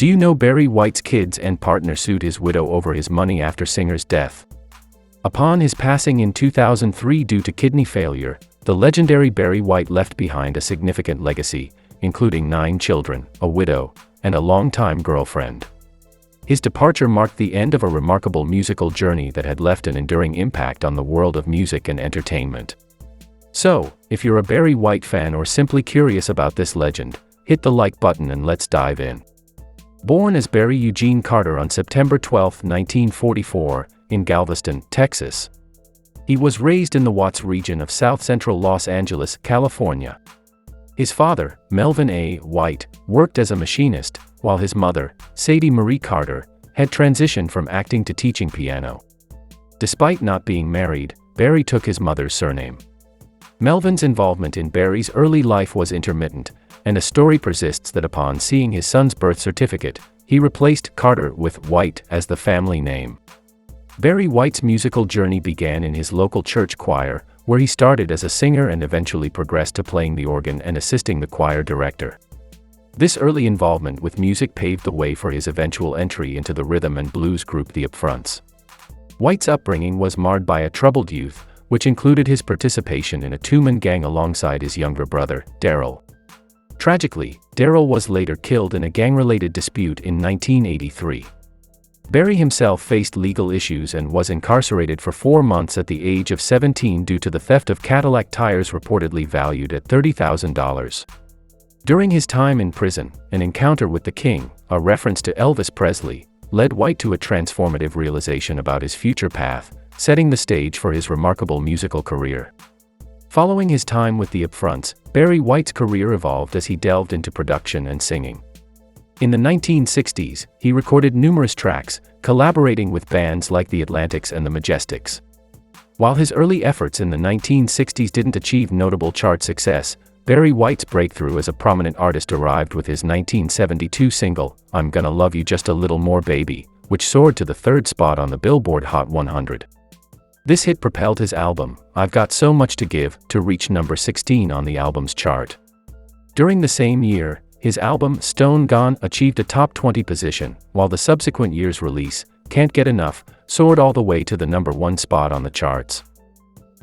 Do you know Barry White's kids and partner sued his widow over his money after singer's death? Upon his passing in 2003 due to kidney failure, the legendary Barry White left behind a significant legacy, including 9 children, a widow, and a longtime girlfriend. His departure marked the end of a remarkable musical journey that had left an enduring impact on the world of music and entertainment. So, if you're a Barry White fan or simply curious about this legend, hit the like button and let's dive in. Born as Barry Eugene Carter on September 12, 1944, in Galveston, Texas. He was raised in the Watts region of south-central Los Angeles, California. His father, Melvin A. White, worked as a machinist, while his mother, Sadie Marie Carter, had transitioned from acting to teaching piano. Despite not being married, Barry took his mother's surname. Melvin's involvement in Barry's early life was intermittent, and a story persists that upon seeing his son's birth certificate, he replaced Carter with White as the family name. Barry White's musical journey began in his local church choir, where he started as a singer and eventually progressed to playing the organ and assisting the choir director. This early involvement with music paved the way for his eventual entry into the rhythm and blues group the Upfronts. White's upbringing was marred by a troubled youth, which included his participation in a two-man gang alongside his younger brother, Darryl. Tragically, Darryl was later killed in a gang-related dispute in 1983. Barry himself faced legal issues and was incarcerated for 4 months at the age of 17 due to the theft of Cadillac tires reportedly valued at $30,000. During his time in prison, an encounter with the King, a reference to Elvis Presley, led White to a transformative realization about his future path, setting the stage for his remarkable musical career. Following his time with the Upfronts, Barry White's career evolved as he delved into production and singing. In the 1960s, he recorded numerous tracks, collaborating with bands like the Atlantics and the Majestics. While his early efforts in the 1960s didn't achieve notable chart success, Barry White's breakthrough as a prominent artist arrived with his 1972 single, "I'm Gonna Love You Just a Little More Baby," which soared to the 3rd spot on the Billboard Hot 100. This hit propelled his album, "I've Got So Much to Give," to reach number 16 on the album's chart. During the same year, his album, "Stone Gone," achieved a top 20 position, while the subsequent year's release, "Can't Get Enough," soared all the way to the number 1 spot on the charts.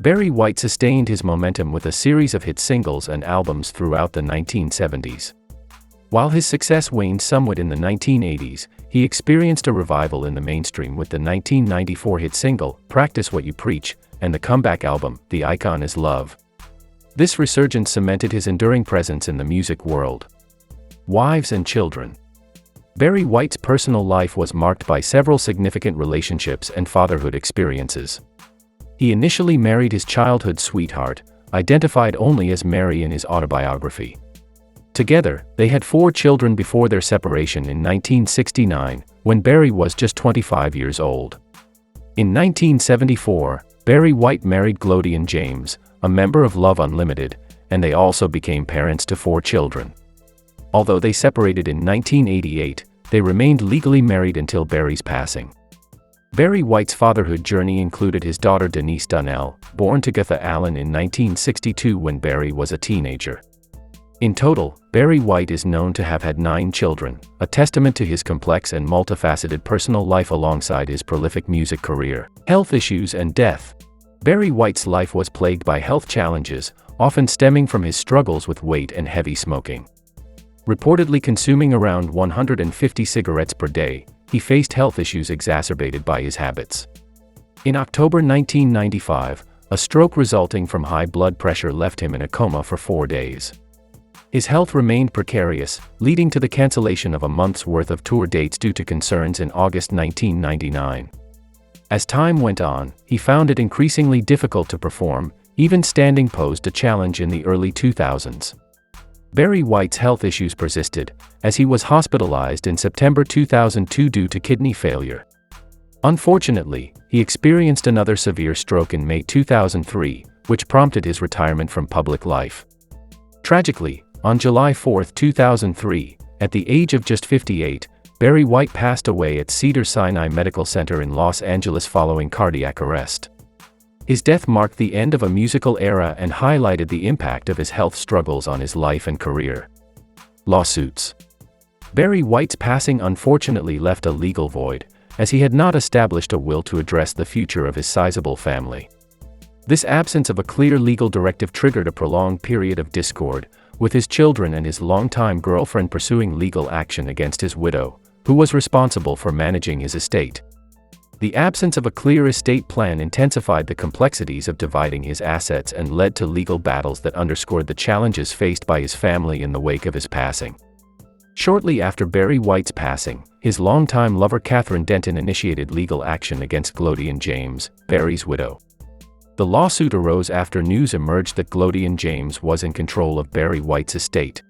Barry White sustained his momentum with a series of hit singles and albums throughout the 1970s. While his success waned somewhat in the 1980s, he experienced a revival in the mainstream with the 1994 hit single, "Practice What You Preach," and the comeback album, "The Icon Is Love." This resurgence cemented his enduring presence in the music world. Wives and children. Barry White's personal life was marked by several significant relationships and fatherhood experiences. He initially married his childhood sweetheart, identified only as Mary in his autobiography. Together, they had 4 children before their separation in 1969, when Barry was just 25 years old. In 1974, Barry White married Glodian James, a member of Love Unlimited, and they also became parents to 4 children. Although they separated in 1988, they remained legally married until Barry's passing. Barry White's fatherhood journey included his daughter Denise Donnell, born to Gatha Allen in 1962 when Barry was a teenager. In total, Barry White is known to have had 9 children, a testament to his complex and multifaceted personal life alongside his prolific music career. Health issues and death. Barry White's life was plagued by health challenges, often stemming from his struggles with weight and heavy smoking. Reportedly consuming around 150 cigarettes per day, he faced health issues exacerbated by his habits. In October 1995, a stroke resulting from high blood pressure left him in a coma for 4 days. His health remained precarious, leading to the cancellation of a month's worth of tour dates due to concerns in August 1999. As time went on, he found it increasingly difficult to perform, even standing posed a challenge in the early 2000s. Barry White's health issues persisted, as he was hospitalized in September 2002 due to kidney failure. Unfortunately, he experienced another severe stroke in May 2003, which prompted his retirement from public life. Tragically, on July 4, 2003, at the age of just 58, Barry White passed away at Cedars-Sinai Medical Center in Los Angeles following cardiac arrest. His death marked the end of a musical era and highlighted the impact of his health struggles on his life and career. Lawsuits. Barry White's passing unfortunately left a legal void, as he had not established a will to address the future of his sizable family. This absence of a clear legal directive triggered a prolonged period of discord, with his children and his longtime girlfriend pursuing legal action against his widow, who was responsible for managing his estate. The absence of a clear estate plan intensified the complexities of dividing his assets and led to legal battles that underscored the challenges faced by his family in the wake of his passing. Shortly after Barry White's passing, his longtime lover Catherine Denton initiated legal action against Glodian James, Barry's widow. The lawsuit arose after news emerged that Glodian James was in control of Barry White's estate.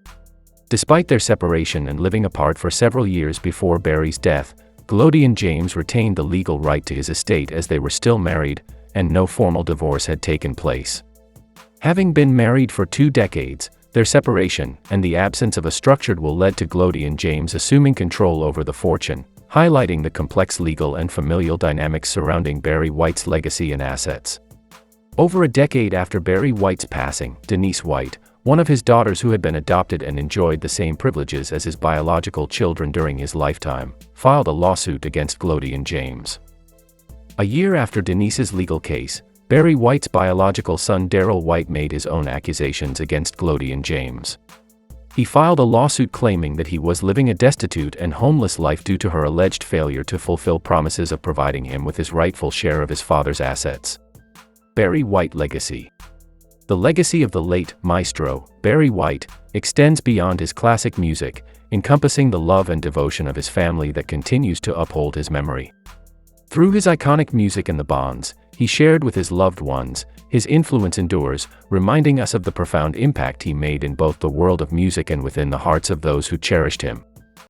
Despite their separation and living apart for several years before Barry's death, Glodian James retained the legal right to his estate as they were still married, and no formal divorce had taken place. Having been married for 2 decades, their separation and the absence of a structured will led to Glodian James assuming control over the fortune, highlighting the complex legal and familial dynamics surrounding Barry White's legacy and assets. Over a decade after Barry White's passing, Denise White, one of his daughters who had been adopted and enjoyed the same privileges as his biological children during his lifetime, filed a lawsuit against Glodian James. A year after Denise's legal case, Barry White's biological son Darrell White made his own accusations against Glodian James. He filed a lawsuit claiming that he was living a destitute and homeless life due to her alleged failure to fulfill promises of providing him with his rightful share of his father's assets. Barry White legacy. The legacy of the late maestro, Barry White, extends beyond his classic music, encompassing the love and devotion of his family that continues to uphold his memory. Through his iconic music and the bonds he shared with his loved ones, his influence endures, reminding us of the profound impact he made in both the world of music and within the hearts of those who cherished him.